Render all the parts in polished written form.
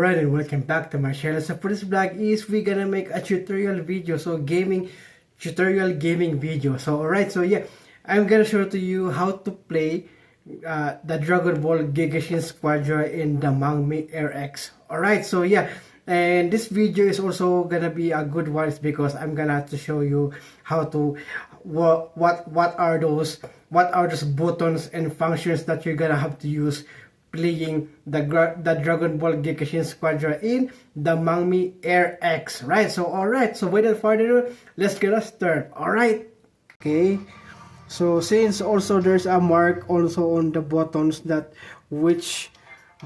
Alright, and welcome back to my channel. So for this vlog is we're gonna make a tutorial video, so tutorial gaming video. So alright, so yeah, I'm gonna show to you how to play the Dragon Ball Gekishin Squadra in the Mangmi RX. Alright, so yeah, and this video is also gonna be a good one because I'm gonna have to show you how to what are those buttons and functions that you're gonna have to use playing the Dragon Ball Gekishin Squadra in the Mangmi RX, right? So alright, so without further ado, let's get us started. Alright, okay, so since also there's a mark also on the buttons that which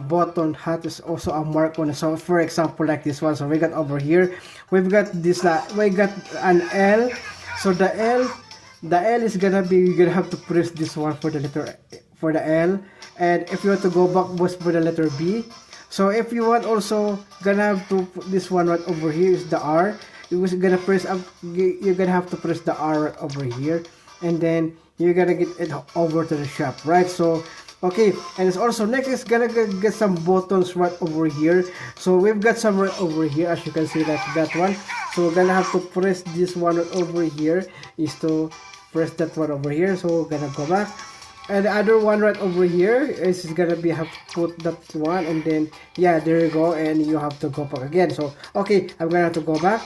button has also a mark on it. So for example, like this one, so we got over here, we've got this, we got an L. So the L is gonna be, you're gonna have to press this one for the letter, for the L. And if you want to go back, was for the letter B. So if you want also gonna have to put this one right over here is the R. You're gonna press up, you're gonna have to press the R right over here, and then you're gonna get it over to the shop, right? So okay, and it's also next is gonna get some buttons right over here. So we've got some right over here, as you can see, that one. So we're gonna have to press this one right over here is to press that one over here. So we're gonna go back. And the other one right over here is gonna be, have to put that one, and then yeah, there you go, and you have to go back again. So okay, I'm gonna have to go back.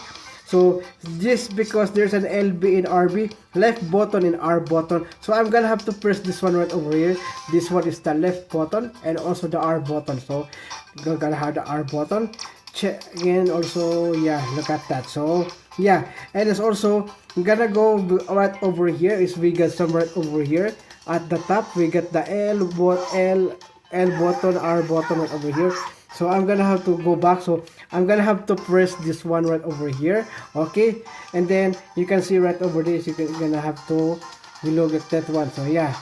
So this, because there's an LB in RB, left button in R button, so I'm gonna have to press this one right over here. This one is the left button and also the R button, so we're gonna have the R button. Check again also, yeah, look at that. So yeah, and it's also gonna go right over here is we got some right over here. At the top, we get the L button, R button right over here. So I'm gonna have to go back. So I'm gonna have to press this one right over here. Okay, and then you can see right over this. You're gonna have to look at that one. So yeah,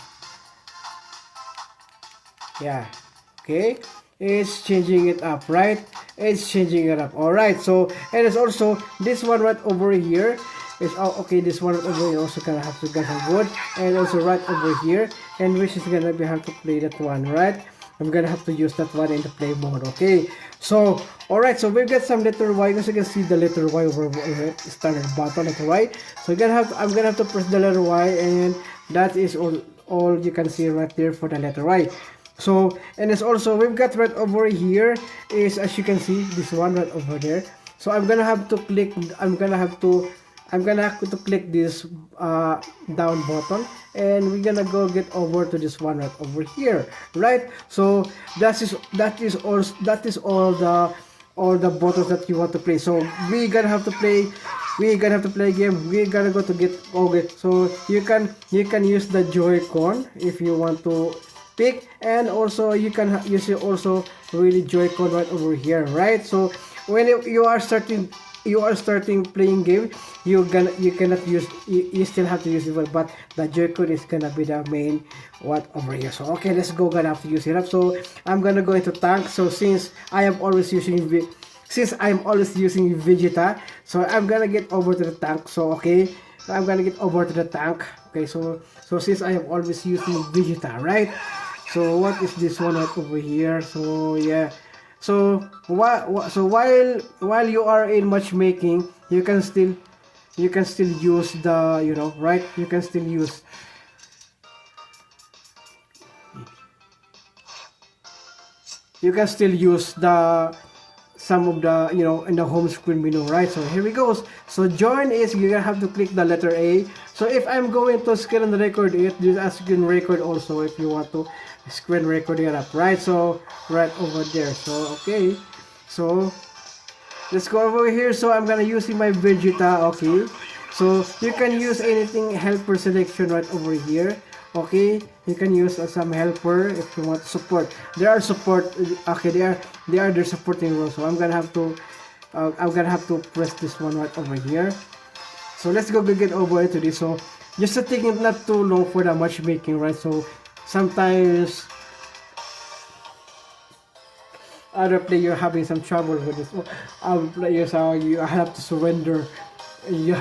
okay, it's changing it up, right? It's changing it up. All right. So and it's also this one right over here. Is okay, this one over here also gonna have to get some wood, and also right over here, and which is gonna be have to play that one, right? I'm gonna have to use that one in the play mode. Okay, so alright, so we've got some letter Y. As you can see, the letter Y over standard button, letter Y. So I'm gonna have to press the letter Y, and that is all you can see right there for the letter Y. So and it's also we've got right over here is, as you can see, this one right over there. So I'm gonna have to click click this down button, and we're gonna go get over to this one right over here, right? So that is all the buttons that you want to play. So we're gonna have to play a game. We're gonna go to get okay. So you can use the Joy-Con if you want to pick, and also you can use it also really Joy-Con right over here, right? So when you are starting playing game, you still have to use it, but the Joy-Con is gonna be the main what over here. So okay, let's go, gonna have to use it up. So I'm gonna go into tank. So since I'm always using Vegeta, so I'm gonna get over to the tank. So okay, I'm gonna get over to the tank. Okay, so since I am always using Vegeta, right? So what is this one right over here? So yeah, so while you are in matchmaking, you can still use the right, you can still use the some of the in the home screen menu, right? So here we go. So join is, you're gonna have to click the letter A. So if I'm going to screen record it, there's a screen record also if you want to screen record it up, right? So right over there. So okay, so let's go over here. So I'm gonna using my Vegeta. Okay, so you can use anything helper selection right over here. Okay, you can use some helper if you want support. There are support. Okay, they are their supporting roles. So I'm gonna have to press this one right over here. So let's go get over to this. So just to take it not too long for the matchmaking, right? So sometimes other player having some trouble with this. Other players you have to surrender. You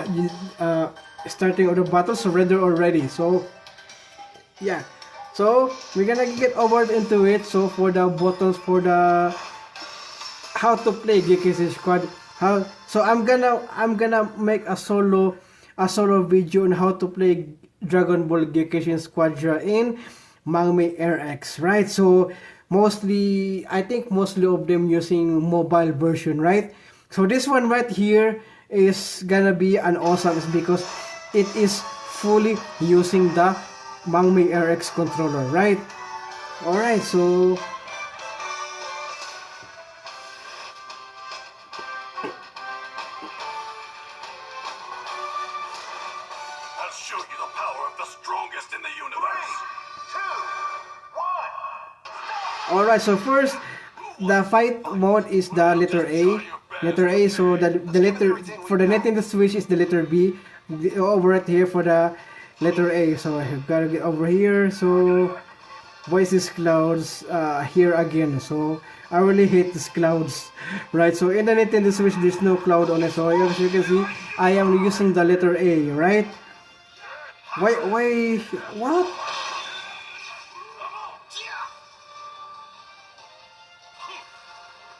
starting on the battle, surrender already. So yeah, so we're gonna get over into it. So for the buttons, for the how to play Gekishin Squad. So I'm gonna make a solo video on how to play Dragon Ball Gekishin Squadra in Mangmi RX, right? So I think mostly of them using mobile version, right? So this one right here is gonna be an awesome because it is fully using the Mangmi RX controller, right? Alright, so I'll show you the power of the strongest in the universe. 3, 2, 1. alright, so first the fight mode is the letter A. Letter A, so the letter for the Nintendo Switch is the letter B. Over right here for the letter A. So I've gotta get over here. So voices clouds here again. So I really hate these clouds, right? So in the Nintendo Switch there's no cloud on it. So as you can see, I am using the letter A, right? Why what?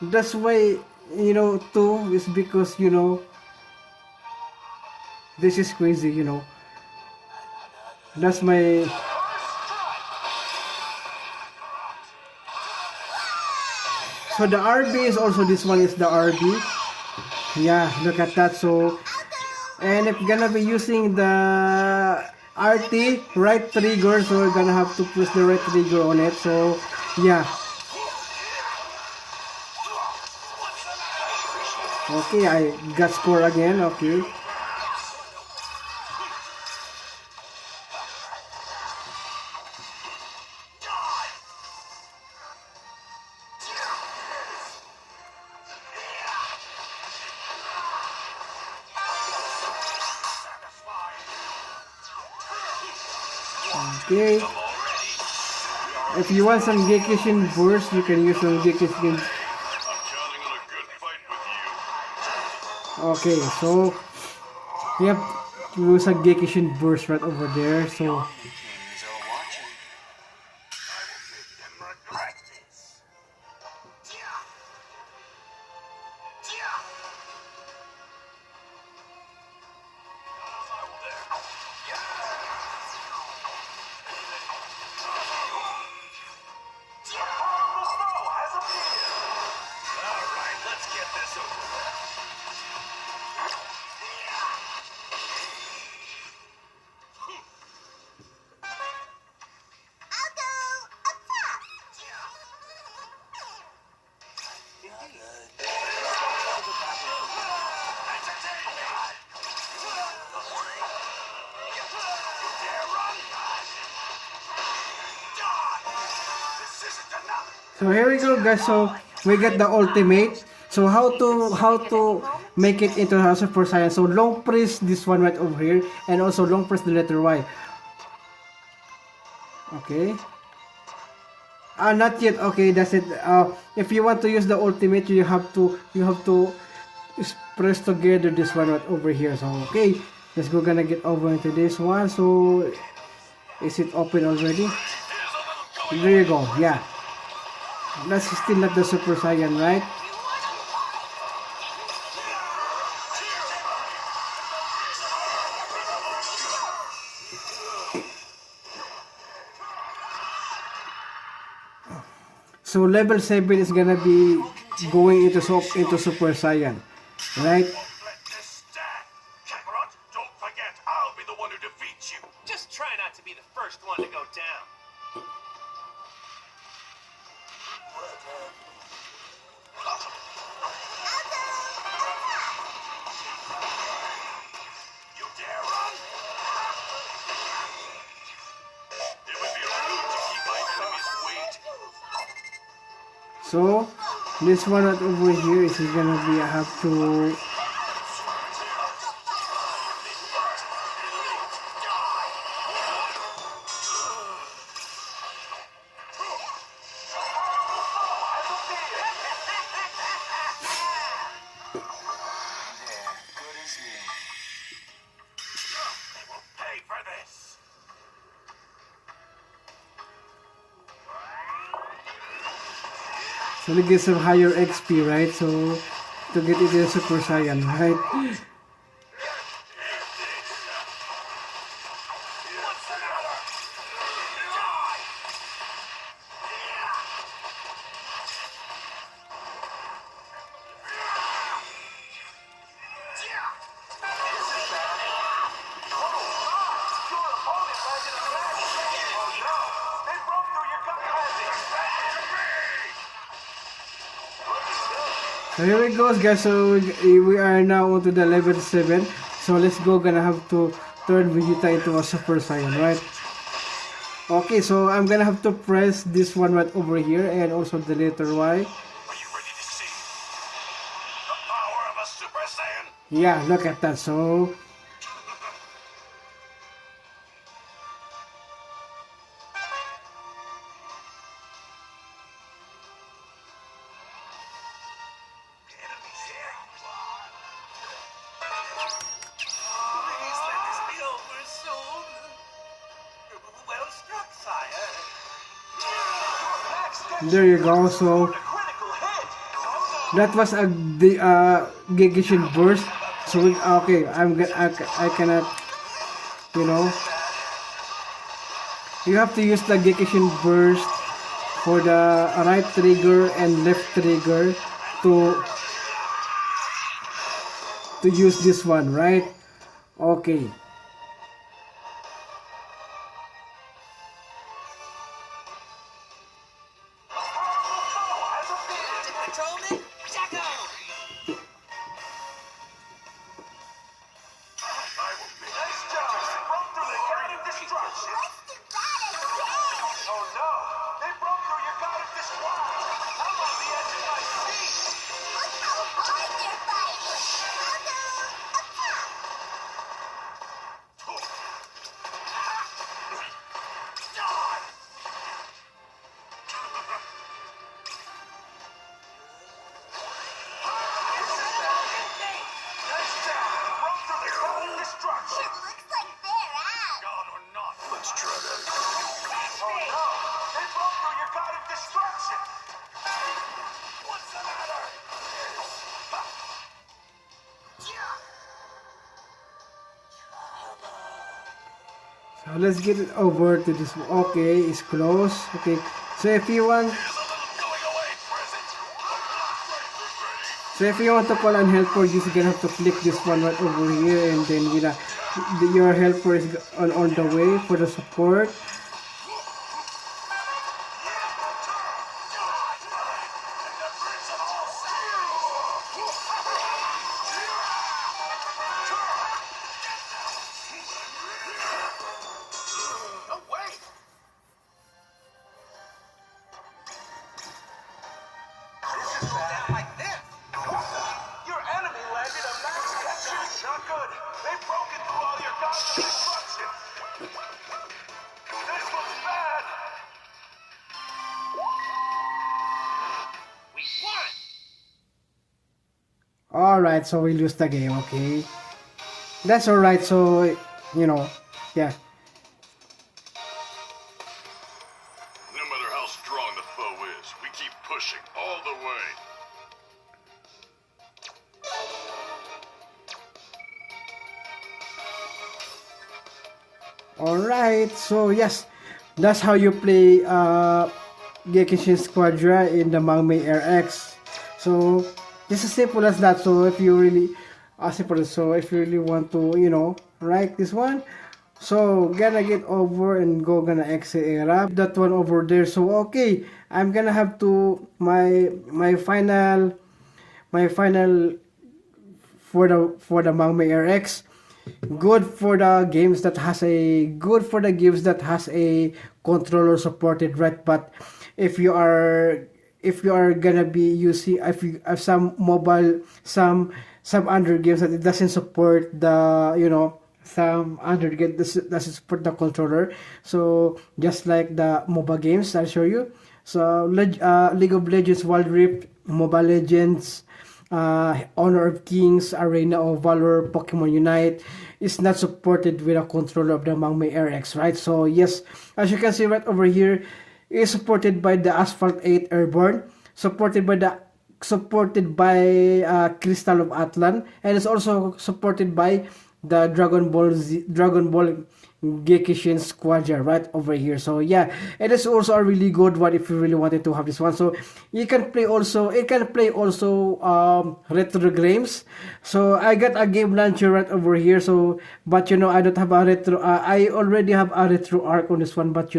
That's why, you know, too, is because, you know, this is crazy, you know. That's my... So the RB is also, this one is the RB. Yeah, look at that. So, and if gonna be using the RT, right trigger, so we're gonna have to push the right trigger on it. So, yeah. Okay, I got score again, okay. Okay. If you want some Gekishin burst, you can use some Gekishin. Okay, so we have to use a Gekishin burst right over there. So So here we go, guys. So we get the ultimate. So how to make it into a Super Saiyan? So long press this one right over here, and also long press the letter Y. Okay. Not yet. Okay, that's it. If you want to use the ultimate, you have to press together this one right over here. So okay, let's go. Gonna get over into this one. So is it open already? There you go. Yeah. That's still not the Super Saiyan, right? So level 7 is gonna be going into Super Saiyan, right? Don't forget, I'll be the one who defeats you. Just try not to be the first one to go down. You dare run? It would be rude to keep my enemy's weight. So this one right over here is gonna be I have to So to get some higher XP, right? So to get it in Super Saiyan, right? So here it goes, guys. So we are now on to the level 7. So let's go. Gonna have to turn Vegeta into a Super Saiyan, right? Okay, so I'm gonna have to press this one right over here and also the letter Y. Are you ready to see the power of a Super Saiyan? Yeah, look at that. So Enemies here. Please let this be over soon. Well struck, sire. there you go. So Critical hit. that was a the Gekishin burst. So okay, I cannot, you know, you have to use the Gekishin burst for the right trigger and left trigger to use this one, right? Okay. Patrolman, Jacko! Nice job. Broke through the guard of destruction. Oh no, they broke through your guard of destruction. I'm on the edge of my seat. Nice job. Broke through the guard of destruction. God or not. Let's try that. Oh no, they broke through your guard of destruction. What's the matter? So let's get it over to this. Okay, it's close. Okay, so if you want, Here's a little going away present. so if you want to call on helper, you're gonna have to click this one right over here, and then your helper is on the way for the support. No way. This is bad. Like this. Your enemy landed a max section. Not good. They've broken through all your guns of destruction. This looks bad. We won! Alright, so we lose the game, okay. That's alright, so, you know, yeah. No matter how strong the foe is, we keep pushing all the way. Alright, so yes, that's how you play Gekishin Squadra in the Mangmi RX. So, just as simple as that. So, if you really, so if you really want to, you know, write this one, so gonna get over and gonna exit era. That one over there. So, okay, I'm gonna have to, my final for the Mangmi RX. Good for the games that has a controller supported, right? But if you are gonna be using, if you have some mobile, some Android games that it doesn't support the, you know, some Android game doesn't support the controller. So just like the MOBA games, I'll show you. So League of Legends Wild Rift, Mobile Legends, Honor of Kings, Arena of Valor, Pokemon Unite is not supported with a controller of the Mangmi RX, right? So yes, as you can see right over here, is supported by the Asphalt 8 Airborne. supported by Crystal of Atlan, and it's also supported by the Dragon Ball Gekishin Squadra right over here. So yeah, it is also a really good one if you really wanted to have this one. So you can play also, retro games. So I got a game launcher right over here. So but I don't have a retro. I already have a retro arc on this one, but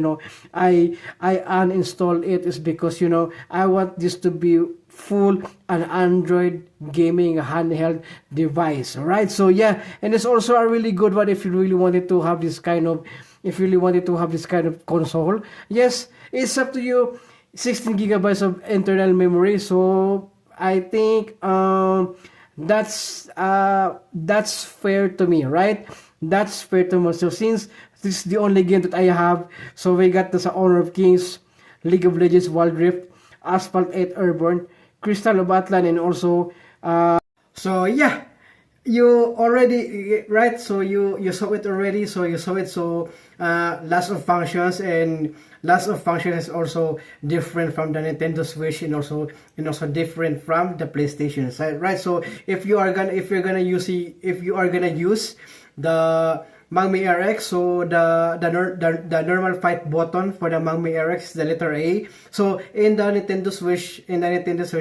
I uninstall it is because I want this to be full an Android gaming handheld device, right? So yeah, and it's also a really good one if you really wanted to have this kind of console. Yes, it's up to you. 16 gigabytes of internal memory, so I think that's fair to me, right? That's fair to me. So since this is the only game that I have, so we got the Honor of Kings, League of Legends Wild Rift, Asphalt 8 Airborne, Crystal of Atlan, and also so yeah, you already right, so you saw it already, so lots of functions, and lots of functions is also different from the Nintendo Switch, and also different from the PlayStation side, right? So if you are gonna use the Mangmi RX, so the normal fight button for the Mangmi RX is the letter A. So in the Nintendo Switch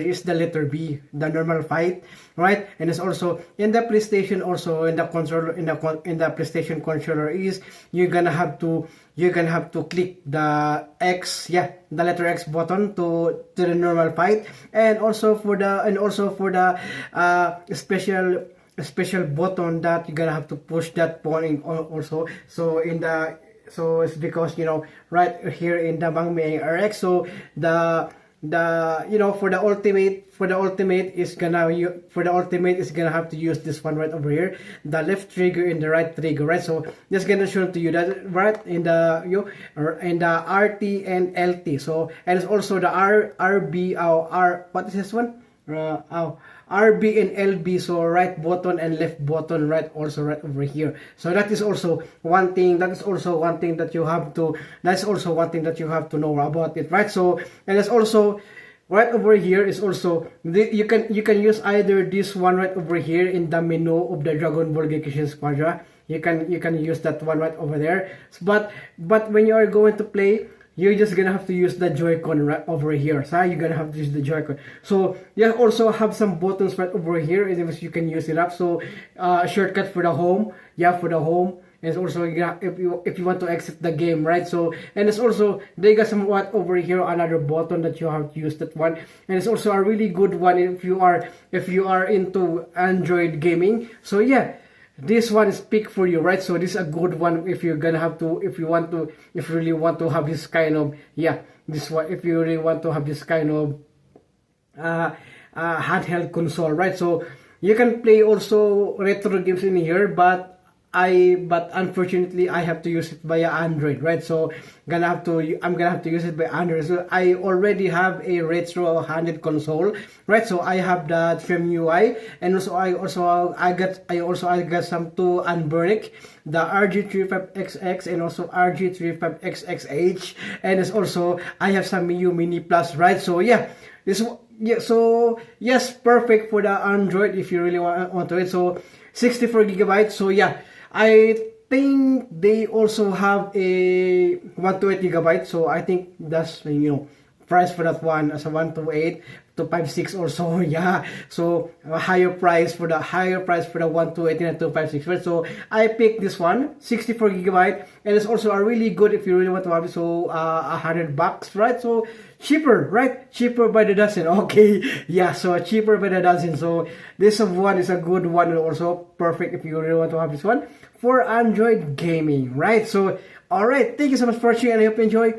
is the letter B, the normal fight, right? And it's also in the PlayStation, also in the controller, in the PlayStation controller is you're gonna have to click the X, the letter X button to the normal fight, and also for the special button that you're gonna have to push that point also. So it's because right here in the Mangmi RX, so the for the ultimate is gonna have to use this one right over here, the left trigger and the right trigger, right? So just gonna show to you that right in the RT and LT. So and it's also the RB what is this one? RB and LB, so right button and left button, right, also right over here. So that is also one thing that you have to know about it, right? So and it's also right over here is also you can use either this one right over here in the menu of the Dragon Ball Gekishin Squadra. You can use that one right over there. But when you are going to play, you're just gonna have to use the Joy-Con right over here. So you're gonna have to use the Joy-Con. So you also have some buttons right over here, and you can use it up. So shortcut for the home, for the home. And it's also if you want to exit the game, right? So and it's also they got somewhat over here another button that you have to use that one, and it's also a really good one if you are into Android gaming. So yeah, this one is pick for you, right? So this is a good one if you really want to have this kind of this one, if you really want to have this kind of handheld console, right? So you can play also retro games in here, but unfortunately I have to use it via Android, right? So I'm gonna have to use it by Android. So I already have a retro handheld console, right? So I have the Trim UI, and also I got some two Unburnic, the RG35XX and also RG35XXH, and it's also I have some Miu Mini Plus, right? So so yes, perfect for the Android if you really want to it. So 64 gigabytes. So yeah, I think they also have a 128 gigabytes. So I think that's price for that one as a 128 to 56 or so. Yeah, so a higher price for the 128 and 256, right? So I picked this one, 64 gigabyte, and it's also a really good if you really want to have it. So $100, right? So cheaper, right? Cheaper by the dozen. Okay, yeah, so cheaper by the dozen. So this one is a good one, and also perfect if you really want to have this one for Android gaming, right? So all right, thank you so much for watching, and I hope you enjoy.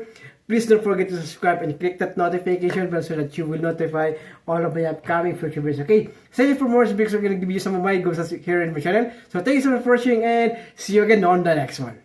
Please don't forget to subscribe and click that notification bell so that you will notify all of my upcoming future videos. Okay, stay tuned for more because I'm going to give you some of my goals here in my channel. So thank you so much for watching, and see you again on the next one.